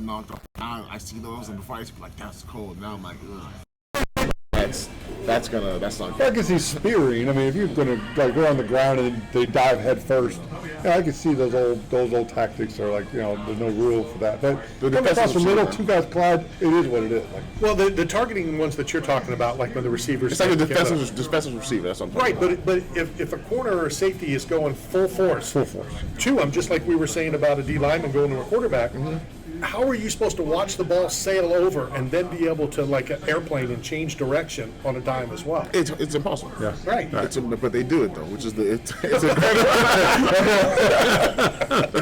knocked off. Now I see those, and before I used to be like, that's cold. Now I'm like, ugh. That's not good. I can see spearing. I mean, if you're going to like go on the ground and they dive head first, I can see those old tactics are like, there's no rule for that. But across the middle, two guys collide, it is what it is. Like, well, the targeting ones that you're talking about, like when the receivers, it's like a defensive receiver. That's what I'm talking about. Right, but if a corner or a safety is going full force, to them, just like we were saying about a D-Lineman going to a quarterback. Mm-hmm. How are you supposed to watch the ball sail over and then be able to, like an airplane, and change direction on a dime as well? It's impossible. Yeah. Right. But they do it though, which is it's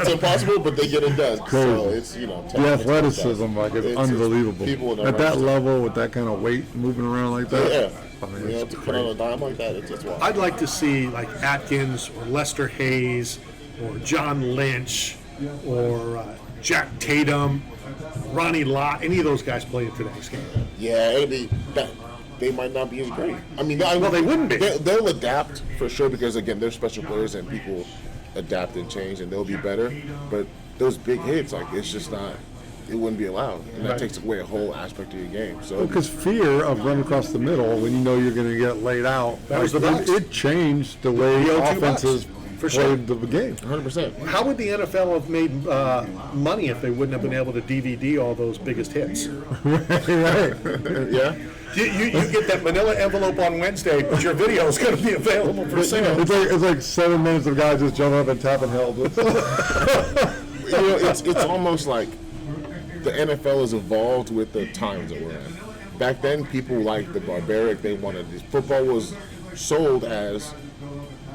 impossible, but they get it done. So it's the athleticism, like it's unbelievable. At that level, with that kind of weight moving around like that. Yeah. To put on a dime like that, it's wild. I'd like to see like Atkins or Lester Hayes or John Lynch or Jack Tatum, Ronnie Lott, any of those guys play in today's game. Yeah, it'll be that. They might not be as great. I mean, they wouldn't be. They'll adapt for sure because again, they're special players and people adapt and change and they'll be better. But those big hits, like it's just not. It wouldn't be allowed, and that takes away a whole aspect of your game. So, because fear of running across the middle when you know you're going to get laid out, it changed the way offenses. For sure. The game. 100%. How would the NFL have made money if they wouldn't have been able to DVD all those biggest hits? Right. Yeah. You get that manila envelope on Wednesday, but your video is going to be available for sale. It's like 7 minutes of guys just jumping up and tapping held. It's almost like the NFL has evolved with the times that we're in. Back then, people liked the barbaric. They wanted this. Football was sold as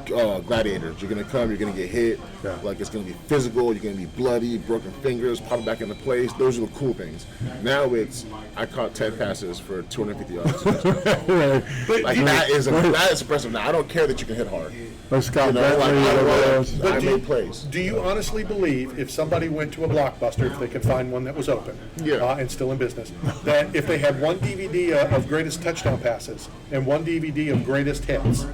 gladiators. You're going to come, you're going to get hit, like it's going to be physical, you're going to be bloody, broken fingers, pop back into place. Those are the cool things. Now I caught 10 passes for 250 yards. Like that is impressive. Now I don't care that you can hit hard. I made plays. Do you honestly believe if somebody went to a Blockbuster, if they could find one that was open and still in business, that if they had one DVD of greatest touchdown passes and one DVD of greatest hits,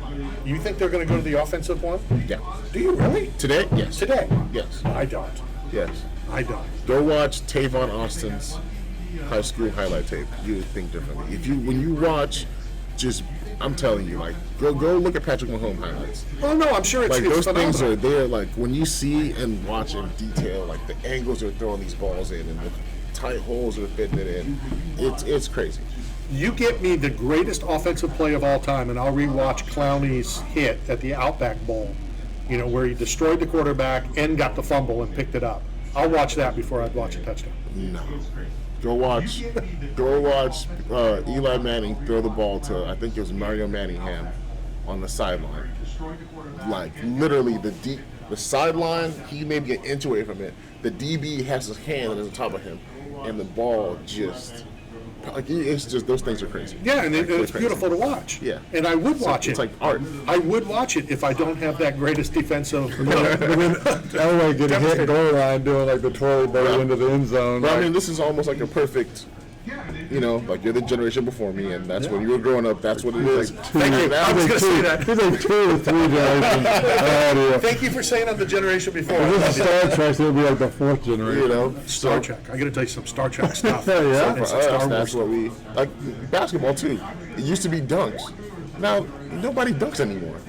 you think they're going to go to the offensive one? Yeah. Do you really? Today? Yes. Today? Yes. I don't. Yes. I don't. Go watch Tavon Austin's high school highlight tape. You would think differently. When you watch, I'm telling you, like, go look at Patrick Mahomes highlights. Oh no, I'm sure it's like those phenomenal. things are there. Like when you see and watch in detail, like the angles they're throwing these balls in and the tight holes they're fitting it in, it's crazy. You get me the greatest offensive play of all time, and I'll rewatch Clowney's hit at the Outback Bowl, where he destroyed the quarterback and got the fumble and picked it up. I'll watch that before I'd watch a touchdown. No. Go watch Eli Manning throw the ball to, I think it was Mario Manningham on the sideline. Like literally the sideline, he maybe an inch away from it. The DB has his hand on the top of him, and the ball just. Like it's just those things are crazy. Yeah, and it's beautiful to watch. Yeah, and I would watch it. It's like art. I would watch it if I don't have that greatest defensive. Elway getting hit goal line doing like the twirly boat into the end zone. But I mean, this is almost like a perfect. Like you're the generation before me, and that's when you were growing up. That's what it is. Thank you. I was going to say that. It's like 2 or 3 generations. Thank you for saying I'm the generation before. If this is Star Trek, so it'll be like the 4th generation. Star Trek. I got to tell you some Star Trek stuff. Yeah. For us, that's what we like. Basketball too. It used to be dunks. Now nobody dunks anymore.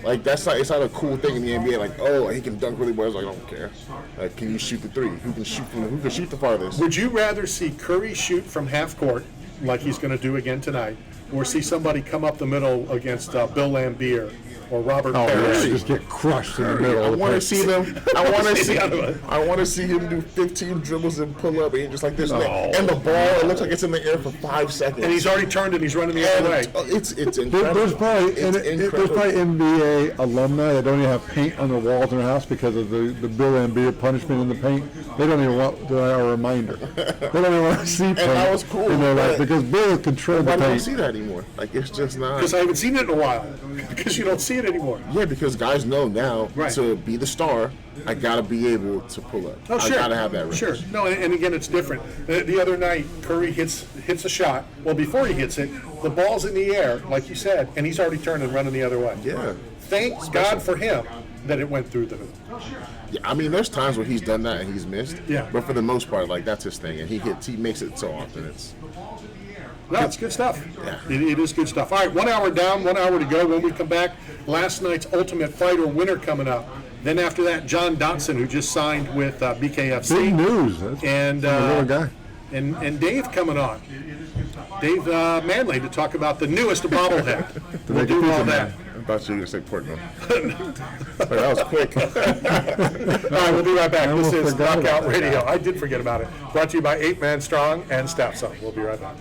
Like it's not a cool thing in the NBA. Like, oh, he can dunk really well. I was like, I don't care. Like, can you shoot the three? Who can shoot the farthest? Would you rather see Curry shoot from half court, like he's going to do again tonight, or see somebody come up the middle against Bill Laimbeer or Robert Parrish? Just get crushed in the middle. I want to see them. I want to see him do 15 dribbles and pull up and just like this. And the ball, it looks like it's in the air for 5 seconds. And he's already turned and he's running the other way. It's incredible. There's probably NBA alumni that don't even have paint on their walls in their house because of the Bill Laimbeer punishment in the paint. They don't even want a reminder. They don't even want to see paint. And that was cool. Because Bill controlled the paint. Why don't you see that anymore? Like, it's just not. Because I haven't seen it in a while. Because you don't see it anymore. Yeah, because guys know now to be the star, I gotta be able to pull up. Oh, sure. I gotta have that range. Sure. No, and again, it's different. The other night, Curry hits a shot. Well, before he hits it, the ball's in the air, like you said, and he's already turned and running the other way. Yeah. Thank God for him that it went through the hoop. Yeah, I mean, there's times where he's done that and he's missed. Yeah. But for the most part, like, that's his thing, and he makes it so often. No, it's good stuff. Yeah. It is good stuff. All right, 1 hour down, 1 hour to go. When we come back, last night's Ultimate Fighter winner coming up. Then after that, John Dotson, who just signed with BKFC. Big news. That's And a little guy. and Dave coming on. Dave Manley to talk about the newest bobblehead. We'll do all that. I thought you were going to say Portland. That was quick. All right, we'll be right back. This is Knockout Radio. I did forget about it. Brought to you by 8 Man Strong and Staff Zone. We'll be right back.